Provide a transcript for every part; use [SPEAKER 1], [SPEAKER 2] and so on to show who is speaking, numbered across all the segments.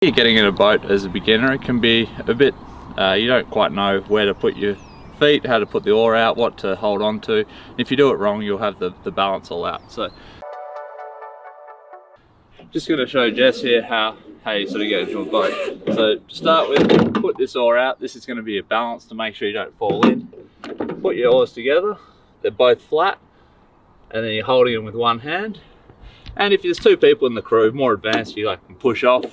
[SPEAKER 1] You're getting in a boat as a beginner, it can be a bit, you don't quite know where to put your feet, how to put the oar out, what to hold on to. If you do it wrong, you'll have the balance all out. So just going to show Jess here how you sort of get into a boat. So to start with, put this oar out. This is going to be a balance to make sure you don't fall in. Put your oars together, they're both flat, and then you're holding them with one hand. And if there's two people in the crew, more advanced, you can push off.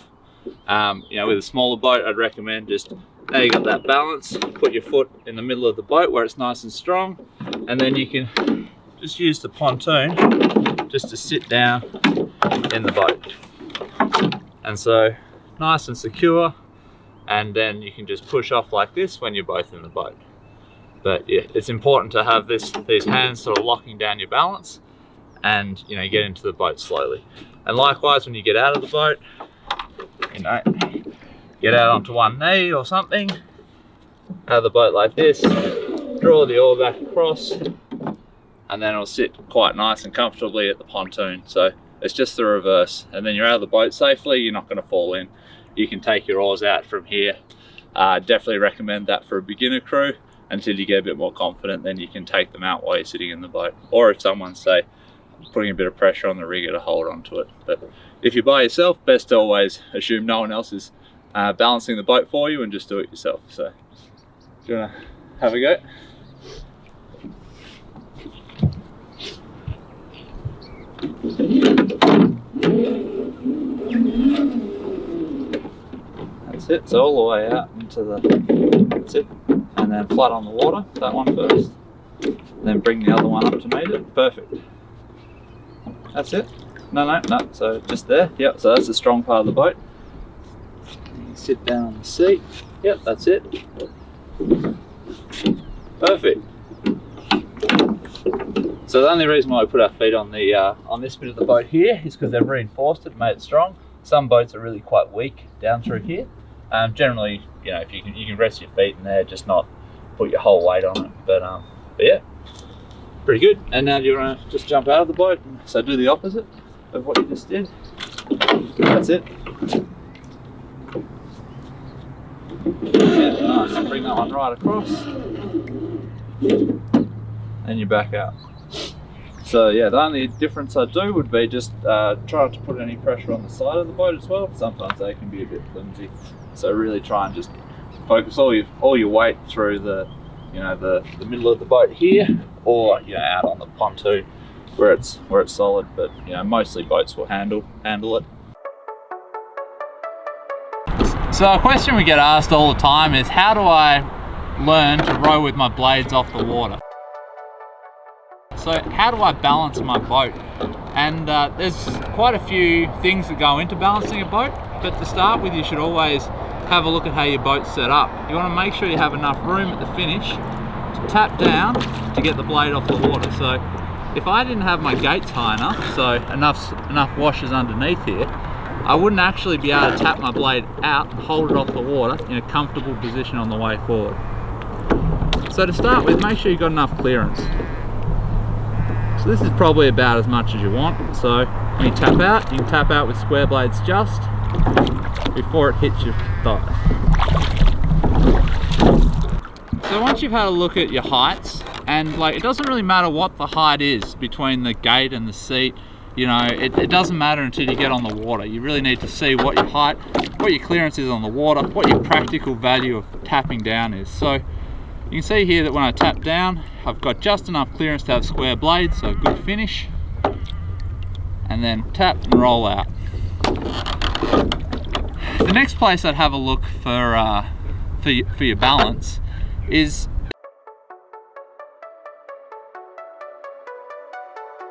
[SPEAKER 1] You know, with a smaller boat, I'd recommend just, now you got that balance, put your foot in the middle of the boat where it's nice and strong, and then you can just use the pontoon just to sit down in the boat. And so, nice and secure, and then you can just push off like this when you're both in the boat. But yeah, it's important to have these hands sort of locking down your balance, and you know, get into the boat slowly. And likewise, when you get out of the boat, you know, get out onto one knee or something, out of the boat like this, draw the oar back across, and then it'll sit quite nice and comfortably at the pontoon. So it's just the reverse, and then you're out of the boat safely, you're not going to fall in. You can take your oars out from here. Definitely recommend that for a beginner crew until you get a bit more confident, then you can take them out while you're sitting in the boat. Or if someone's, say, putting a bit of pressure on the rigger to hold onto it. But if you're by yourself, best to always assume no one else is balancing the boat for you and just do it yourself. So do you want to have a go? That's it, so all the way out into the, that's it, and then flat on the water, that one first, then bring the other one up to meet it, perfect. That's it. No, so just there. Yep, so that's the strong part of the boat. You sit down on the seat. Yep, that's it. Perfect. So the only reason why we put our feet on the on this bit of the boat here is because they've reinforced it, made it strong. Some boats are really quite weak down through here. Generally, you know, if you can rest your feet in there, just not put your whole weight on it. But yeah, pretty good. And now you want to just jump out of the boat, so do the opposite of what you just did. That's it. Yeah, nice. Bring that one right across, and you're back out. So yeah, the only difference I do would be just try not to put any pressure on the side of the boat as well. Sometimes they can be a bit flimsy, so really try and just focus all your weight through the, you know, the middle of the boat here, or you know, out on the pontoon where it's solid. But you know, mostly boats will handle it. So a question we get asked all the time is, how do I learn to row with my blades off the water? So how do I balance my boat? And there's quite a few things that go into balancing a boat, but to start with, you should always have a look at how your boat's set up. You want to make sure you have enough room at the finish to tap down to get the blade off the water. So if I didn't have my gates high enough, so enough washers underneath here, I wouldn't actually be able to tap my blade out and hold it off the water in a comfortable position on the way forward. So to start with, make sure you've got enough clearance. So this is probably about as much as you want. So when you tap out, you can tap out with square blades just before it hits your thigh. So once you've had a look at your heights, and it doesn't really matter what the height is between the gate and the seat, you know, it doesn't matter until you get on the water. You really need to see what your height, what your clearance is on the water, what your practical value of tapping down is. So you can see here that when I tap down, I've got just enough clearance to have square blades, so good finish. And then tap and roll out. The next place I'd have a look for your balance is